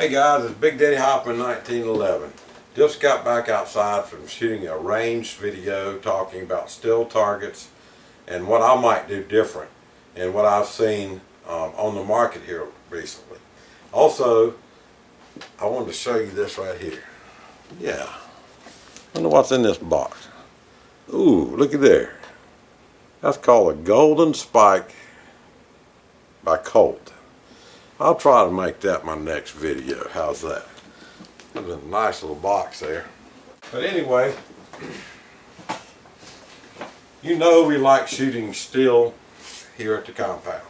Hey guys, it's BigDaddyHoffman1911. Just got back outside from shooting a range video talking about still targets and what I might do different and what I've seen on the market here recently. Also, I wanted to show you this right here. Yeah. I wonder what's in this box. Ooh, look at there. That's called a Golden Spike by Colt. I'll try to make that my next video. How's that? That's a nice little box there. But anyway, you know we like shooting still here at the compound.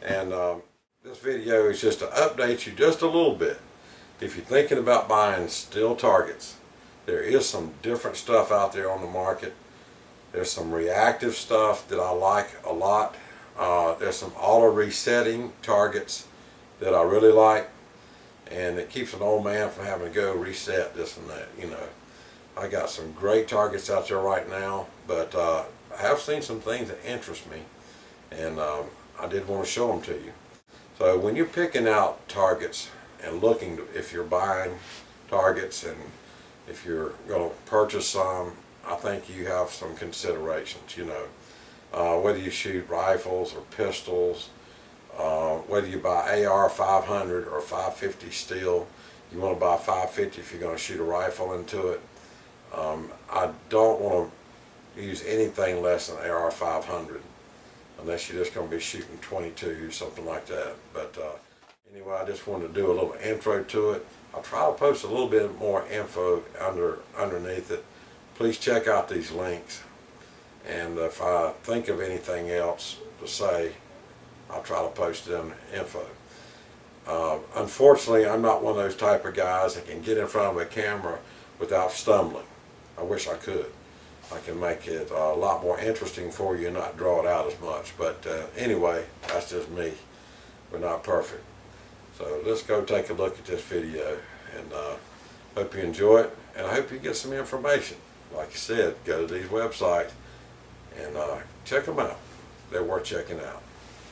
And this video is just to update you just a little bit. If you're thinking about buying still targets, there is some different stuff out there on the market. There's some reactive stuff that I like a lot. There's some auto resetting targets that I really like, and it keeps an old man from having to go reset this and that, you know. I got some great targets out there right now, but I have seen some things that interest me, and I did want to show them to you. So when you're picking out targets and looking if you're buying targets and if you're going to purchase some, I think you have some considerations, you know. Whether you shoot rifles or pistols, whether you buy AR 500 or 550 steel, you want to buy 550 if you're going to shoot a rifle into it. I don't want to use anything less than AR 500 unless you're just going to be shooting 22, something like that. But anyway, I just wanted to do a little intro to it. I'll try to post a little bit more info underneath it. Please check out these links, and if I think of anything else to say, I'll try to post it in info. Unfortunately, I'm not one of those type of guys that can get in front of a camera without stumbling. I wish I could. I can make it a lot more interesting for you and not draw it out as much. But anyway, that's just me. We're not perfect. So let's go take a look at this video, and hope you enjoy it, and I hope you get some information. Like I said, go to these websites and check them out. They're worth checking out.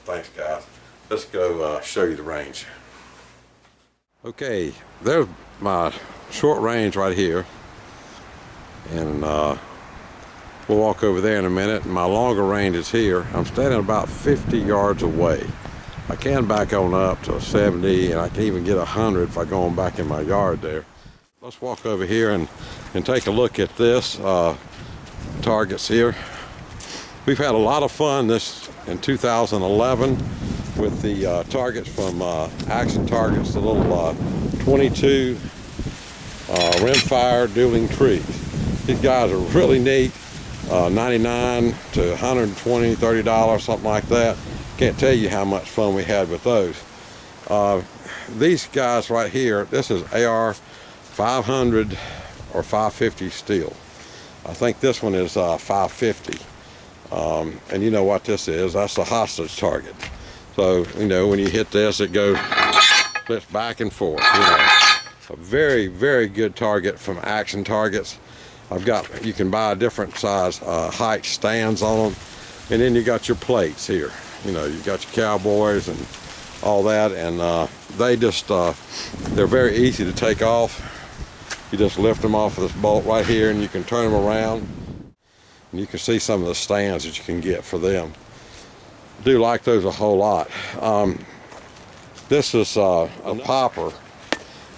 Thanks, guys. Let's go show you the range. Okay, there's my short range right here, and we'll walk over there in a minute. And my longer range is here. I'm standing about 50 yards away. I can back on up to 70, and I can even get 100 if I go on back in my yard there. Let's walk over here and take a look at this targets here. We've had a lot of fun this in 2011 with the targets from Action Targets, the little 22 rimfire Dueling Trees. These guys are really neat. 99 to 120, $30, something like that. Can't tell you how much fun we had with those. These guys right here, this is AR 500 or 550 steel. I think this one is 550. And you know what this is? That's a hostage target. So, you know, when you hit this, it goes, flips back and forth. You know, a very, very good target from Action Targets. You can buy different size height stands on them, and then you got your plates here. You know, you got your cowboys and all that, and they're very easy to take off. You just lift them off of this bolt right here, and you can turn them around. And you can see some of the stands that you can get for them. I do like those a whole lot. This is a popper,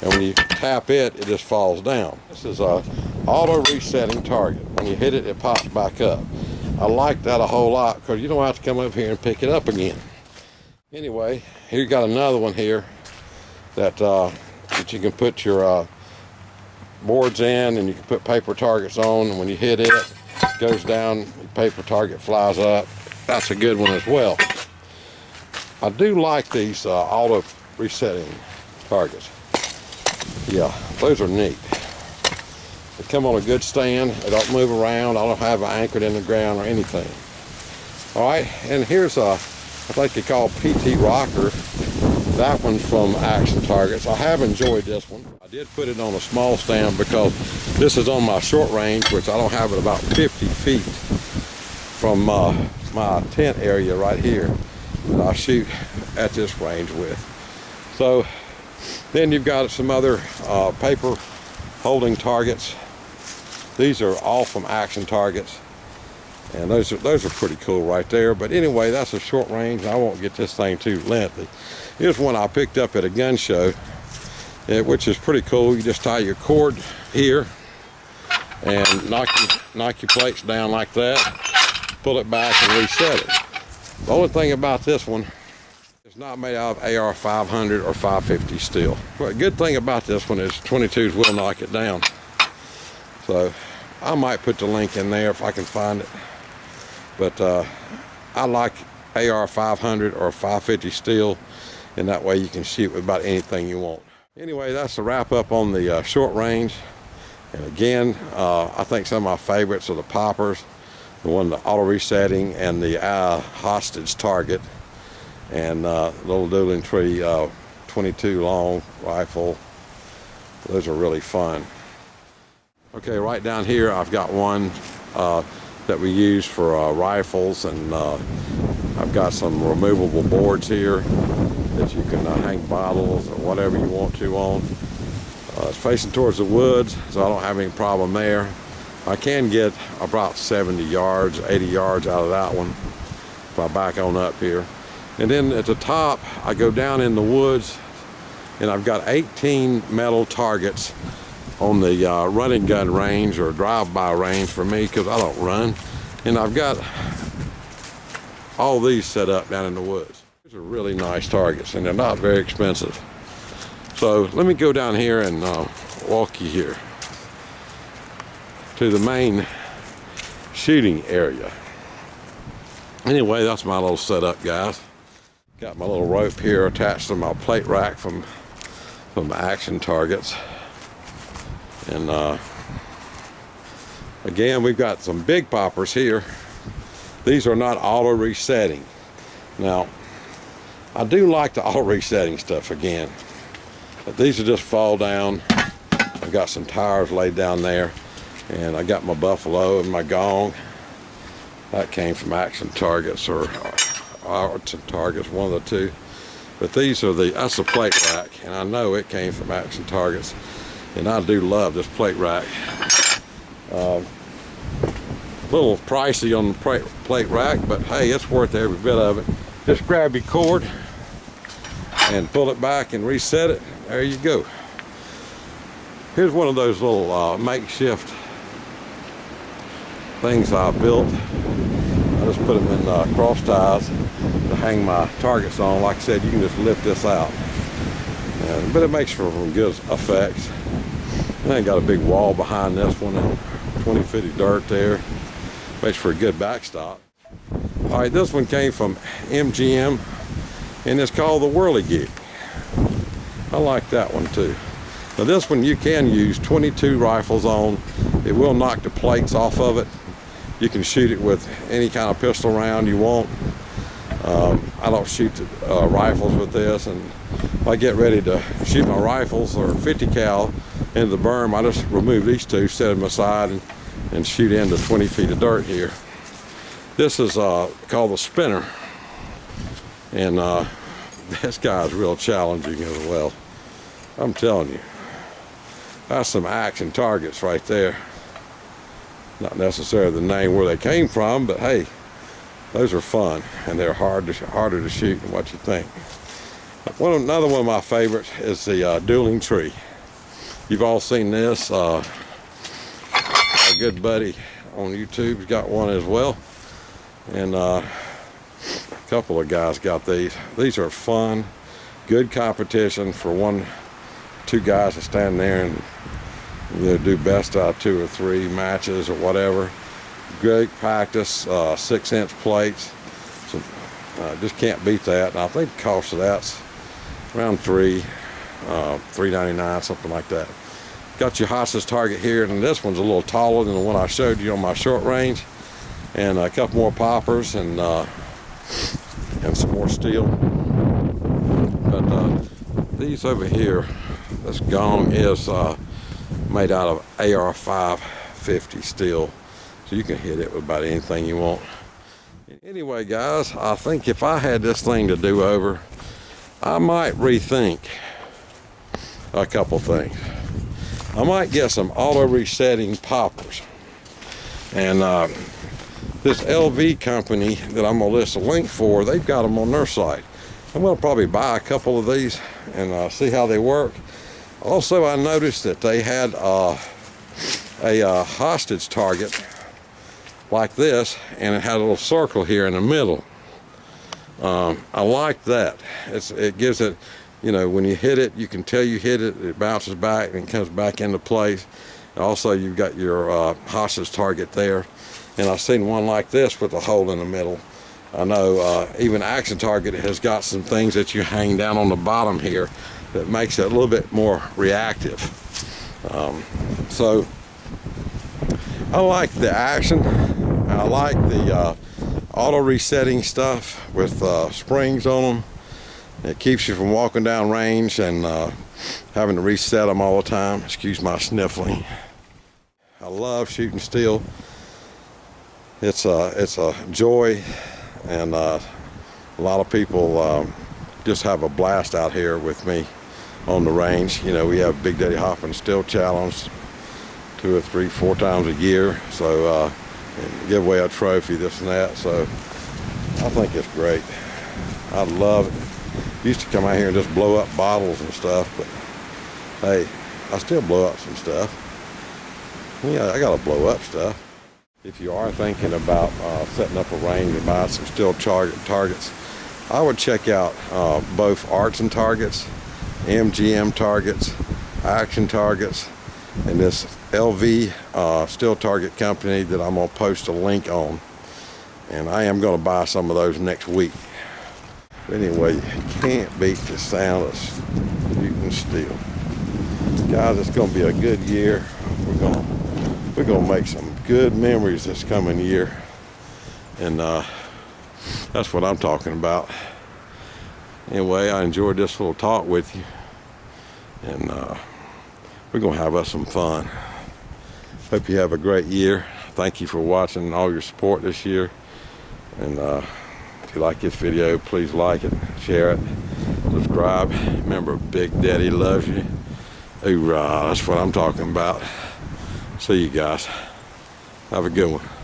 and when you tap it, it just falls down. This is a auto resetting target. When you hit it, it pops back up. I like that a whole lot because you don't have to come up here and pick it up again. Anyway, here you got another one here that you can put your boards in, and you can put paper targets on, and when you hit it, goes down, the paper target flies up. That's a good one as well. I do like these auto resetting targets. Yeah, those are neat. They come on a good stand. They don't move around. I don't have it anchored in the ground or anything. All right, and here's I think they call PT Rocker. That one's from Action Targets. I have enjoyed this one. I did put it on a small stand because this is on my short range, which I don't have it about 50 feet from my tent area right here that I shoot at this range with. So Then you've got some other paper holding targets. These are all from Action Targets, and those are pretty cool right there. But anyway, that's a short range. I won't get this thing too lengthy. Here's one I picked up at a gun show, which is pretty cool. You just tie your cord here and knock your plates down like that, pull it back and reset it. The only thing about this one, it's not made out of AR 500 or 550 steel. But the good thing about this one is 22s will knock it down. So I might put the link in there if I can find it. But I like AR 500 or 550 steel, and that way you can shoot with about anything you want. Anyway, that's the wrap up on the short range. And again, I think some of my favorites are the poppers, the one, the auto resetting, and the hostage target, and little Dueling Tree 22 long rifle. Those are really fun. Okay, right down here I've got one that we use for rifles, and I've got some removable boards here that you can hang bottles or whatever you want to on. It's facing towards the woods, so I don't have any problem there. I can get about 70 yards, 80 yards out of that one if I back on up here. And then at the top, I go down in the woods, and I've got 18 metal targets on the running gun range or drive-by range for me, because I don't run. And I've got all these set up down in the woods. These are really nice targets, and they're not very expensive. So let me go down here and walk you here to the main shooting area. Anyway, that's my little setup, guys. Got my little rope here attached to my plate rack from Action Targets. And again, we've got some big poppers here. These are not auto resetting. Now, I do like the auto resetting stuff again. But these are just fall down. I've got some tires laid down there, and I got my buffalo and my gong. That came from Action Targets or Action Targets, one of the two. But these are that's the plate rack, and I know it came from Action Targets, and I do love this plate rack. A little pricey on the plate rack, but hey, it's worth every bit of it. Just grab your cord and pull it back and reset it. There you go. Here's one of those little makeshift things I built. I just put them in cross ties to hang my targets on. Like I said, you can just lift this out. But it makes for some good effects. And I got a big wall behind this one, and 20 feet of dirt there. Makes for a good backstop. All right, this one came from MGM, and it's called the Whirligig. I like that one too. Now this one you can use 22 rifles on. It will knock the plates off of it. You can shoot it with any kind of pistol round you want. I don't shoot rifles with this, and if I get ready to shoot my rifles or 50 cal into the berm, I just remove these two, set them aside, and shoot into 20 feet of dirt here. This is called the spinner, and this guy's real challenging as well. I'm telling you, that's some Action Targets right there. Not necessarily the name where they came from, but hey, those are fun, and they're harder to shoot than what you think. Another one of my favorites is the Dueling Tree. You've all seen this. A good buddy on YouTube's got one as well, and a couple of guys got these. These are fun, good competition for two guys to stand there and either do best out of 2 or 3 matches or whatever. Great practice, 6-inch plates. So just can't beat that. And I think the cost of that's around $3.99, something like that. Got your hostage target here, and this one's a little taller than the one I showed you on my short range. And a couple more poppers and some more steel. But these over here, this gong is made out of AR 550 steel, so you can hit it with about anything you want. Anyway, guys, I think if I had this thing to do over, I might rethink a couple things. I might get some auto resetting poppers. And this LV company that I'm gonna list a link for, they've got them on their site. I'm gonna probably buy a couple of these and see how they work. Also, I noticed that they had a hostage target like this, and it had a little circle here in the middle. I like that. It gives it, you know, when you hit it, you can tell you hit it, it bounces back and it comes back into place. And also, you've got your hostage target there. And I've seen one like this with a hole in the middle. I know even Action Target has got some things that you hang down on the bottom here that makes it a little bit more reactive. So I like the action. I like the auto resetting stuff with springs on them. It keeps you from walking down range and having to reset them all the time. Excuse my sniffling. I love shooting steel. It's a joy, and a lot of people just have a blast out here with me on the range. You know, we have Big Daddy Hoffman Steel Challenge 2 or 3, 4 times a year, so and give away a trophy, this and that. So I think it's great. I love it. Used to come out here and just blow up bottles and stuff, but hey, I still blow up some stuff. Yeah, I gotta blow up stuff. If you are thinking about setting up a range and buying some steel targets, I would check out both Arts and Targets, MGM Targets, Action Targets, and this LV steel target company that I'm going to post a link on. And I am going to buy some of those next week. But anyway, you can't beat the sound of shooting steel. Guys, it's going to be a good year. We're going to make some good memories this coming year. And that's what I'm talking about. Anyway, I enjoyed this little talk with you. And we're going to have us some fun. Hope you have a great year. Thank you for watching and all your support this year. And if you like this video, please like it, share it, subscribe. Remember, Big Daddy loves you. Hoorah, that's what I'm talking about. See you guys. Have a good one.